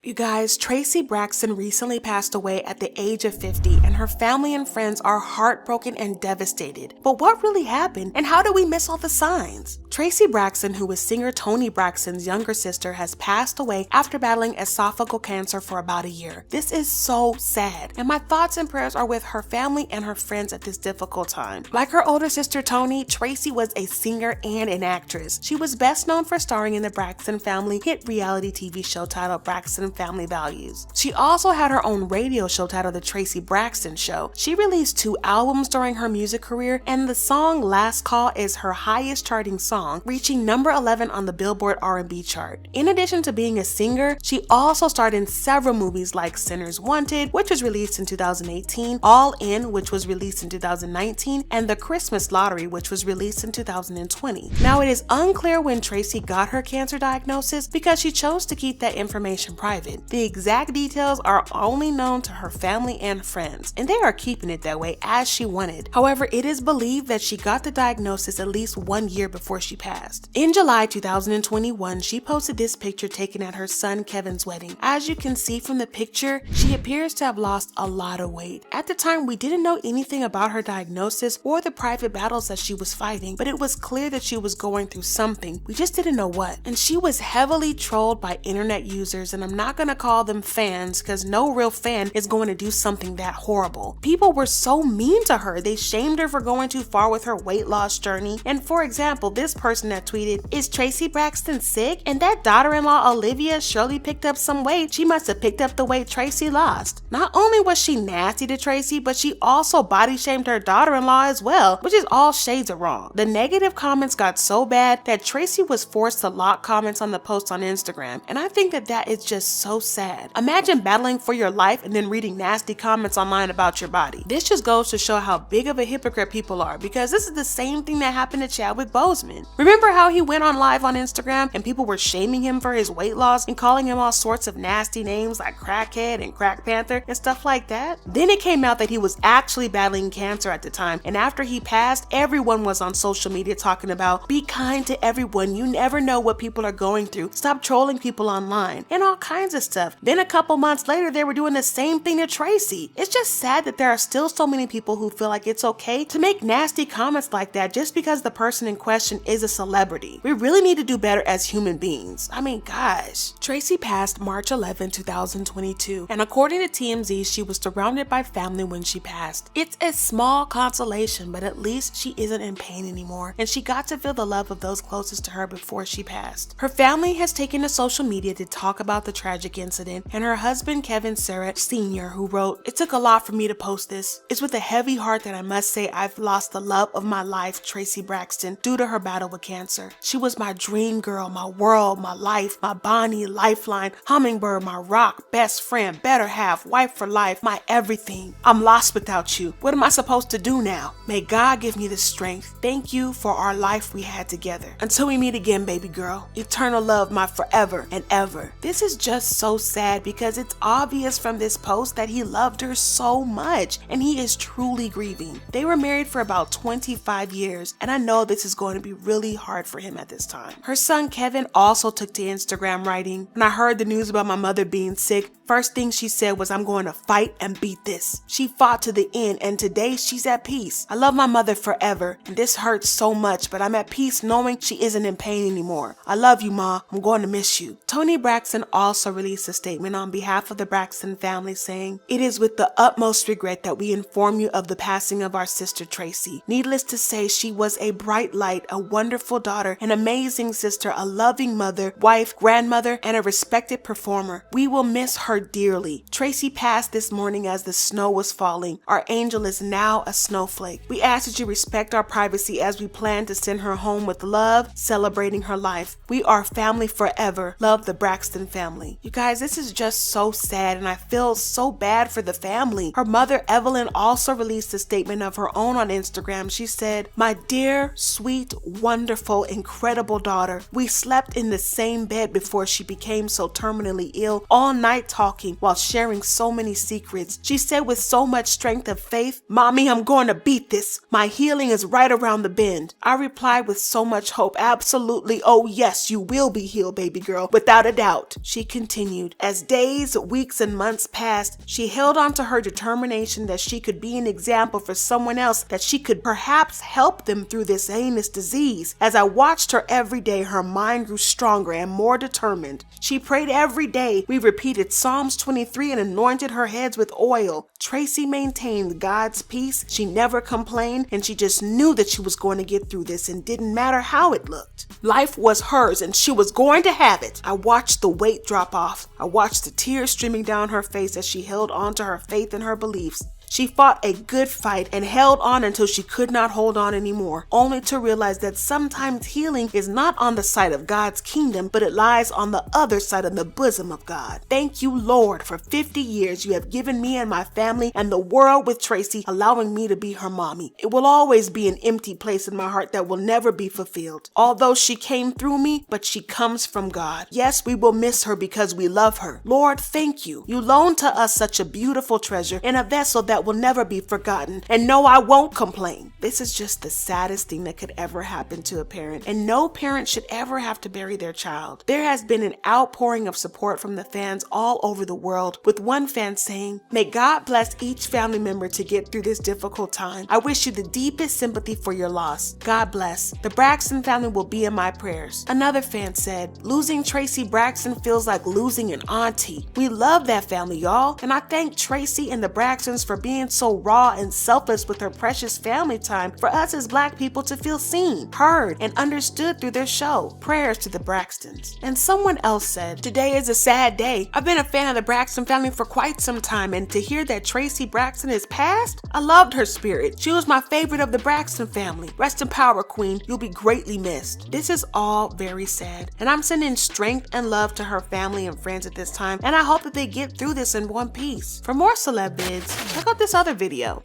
You guys, Traci Braxton recently passed away at the age of 50, and her family and friends are heartbroken and devastated. But what really happened, and how did we miss all the signs? Traci Braxton, who was singer Toni Braxton's younger sister, has passed away after battling esophageal cancer for about a year. This is so sad, and my thoughts and prayers are with her family and her friends at this difficult time. Like her older sister Toni, Traci was a singer and an actress. She was best known for starring in the Braxton Family hit reality TV show titled Braxton Family Values. She also had her own radio show titled The Traci Braxton Show. She released 2 albums during her music career, and the song Last Call is her highest charting song, reaching number 11 on the Billboard R&B chart. In addition to being a singer, she also starred in several movies like Sinners Wanted, which was released in 2018, All In, which was released in 2019, and The Christmas Lottery, which was released in 2020. Now, it is unclear when Traci got her cancer diagnosis because she chose to keep that information private. The exact details are only known to her family and friends, and they are keeping it that way as she wanted. However, it is believed that she got the diagnosis at least 1 year before she passed. In July 2021, she posted this picture taken at her son Kevin's wedding. As you can see from the picture, she appears to have lost a lot of weight. At the time, we didn't know anything about her diagnosis or the private battles that she was fighting, but it was clear that she was going through something. We just didn't know what. And she was heavily trolled by internet users, and I'm not gonna call them fans because no real fan is going to do something that horrible. People were so mean to her. They shamed her for going too far with her weight loss journey. And for example, this person that tweeted, "Is Traci Braxton sick? And that daughter-in-law Olivia surely picked up some weight. She must have picked up the weight Traci lost." Not only was she nasty to Traci, but she also body shamed her daughter-in-law as well, which is all shades of wrong. The negative comments got so bad that Traci was forced to lock comments on the post on Instagram, and I think that is just so sad. Imagine battling for your life and then reading nasty comments online about your body. This just goes to show how big of a hypocrite people are, because this is the same thing that happened to Chadwick Boseman. Remember how he went on live on Instagram and people were shaming him for his weight loss and calling him all sorts of nasty names like crackhead and crack panther and stuff like that? Then it came out that he was actually battling cancer at the time, and after he passed, everyone was on social media talking about, "Be kind to everyone, you never know what people are going through, stop trolling people online," and all kinds of stuff. Then a couple months later, they were doing the same thing to Traci. It's just sad that there are still so many people who feel like it's okay to make nasty comments like that just because the person in question is a celebrity. We really need to do better as human beings. I mean, gosh. Traci passed March 11, 2022, and according to TMZ, she was surrounded by family when she passed. It's a small consolation, but at least she isn't in pain anymore, and she got to feel the love of those closest to her before she passed. Her family has taken to social media to talk about the tragic incident, and her husband Kevin Surratt Sr., who wrote, "It took a lot for me to post this. It's with a heavy heart that I must say I've lost the love of my life, Traci Braxton, due to her battle with cancer. She was my dream girl, my world, my life, my Bonnie, lifeline, hummingbird, my rock, best friend, better half, wife for life, my everything. I'm lost without you. What am I supposed to do now? May God give me the strength. Thank you for our life we had together. Until we meet again, baby girl. Eternal love, my forever and ever." This is just so sad because it's obvious from this post that he loved her so much, and he is truly grieving. They were married for about 25 years, and I know this is going to be really hard for him at this time. Her son Kevin also took to Instagram writing, "When I heard the news about my mother being sick, first thing she said was, 'I'm going to fight and beat this.' She fought to the end, and today she's at peace. I love my mother forever, and this hurts so much, but I'm at peace knowing she isn't in pain anymore. I love you, Ma. I'm going to miss you." Toni Braxton also released a statement on behalf of the Braxton family saying, "It is with the utmost regret that we inform you of the passing of our sister Traci. Needless to say, she was a bright light, a wonderful daughter, an amazing sister, a loving mother, wife, grandmother, and a respected performer. We will miss her dearly. Traci passed this morning as the snow was falling. Our angel is now a snowflake. We ask that you respect our privacy as we plan to send her home with love, celebrating her life. We are family forever. Love, the Braxton family." You guys, this is just so sad, and I feel so bad for the family. Her mother, Evelyn, also released a statement of her own on Instagram. She said, "My dear, sweet, wonderful, incredible daughter. We slept in the same bed before she became so terminally ill, all night talking while sharing so many secrets. She said with so much strength of faith, 'Mommy, I'm going to beat this. My healing is right around the bend.' I replied with so much hope, 'Absolutely. Oh yes, you will be healed, baby girl, without a doubt.' She continued, continued. As days, weeks, and months passed, she held on to her determination that she could be an example for someone else, that she could perhaps help them through this heinous disease. As I watched her every day, her mind grew stronger and more determined. She prayed every day. We repeated Psalms 23 and anointed her heads with oil. Traci maintained God's peace. She never complained, and she just knew that she was going to get through this, and didn't matter how it looked. Life was hers, and she was going to have it. I watched the weight drop off. I watched the tears streaming down her face as she held on to her faith and her beliefs. She fought a good fight and held on until she could not hold on anymore, only to realize that sometimes healing is not on the side of God's kingdom, but it lies on the other side of the bosom of God. Thank you, Lord, for 50 years you have given me and my family and the world with Traci, allowing me to be her mommy. It will always be an empty place in my heart that will never be fulfilled. Although she came through me, but she comes from God. Yes, we will miss her because we love her. Lord, thank you. You loaned to us such a beautiful treasure in a vessel that will never be forgotten. And no, I won't complain. This is just the saddest thing that could ever happen to a parent, and no parent should ever have to bury their child. There has been an outpouring of support from the fans all over the world, with one fan saying, "May God bless each family member to get through this difficult time. I wish you the deepest sympathy for your loss. God bless. The Braxton family will be in my prayers." Another fan said, "Losing Traci Braxton feels like losing an auntie. We love that family, y'all, and I thank Traci and the Braxtons for being so raw and selfless with her precious family time for us as Black people to feel seen, heard, and understood through their show. Prayers to the Braxtons." And someone else said, "Today is a sad day. I've been a fan of the Braxton family for quite some time, and to hear that Traci Braxton is passed, I loved her spirit. She was my favorite of the Braxton family. Rest in power, Queen. You'll be greatly missed." This is all very sad, and I'm sending strength and love to her family and friends at this time, and I hope that they get through this in one piece. For more celeb vids, check out this other video.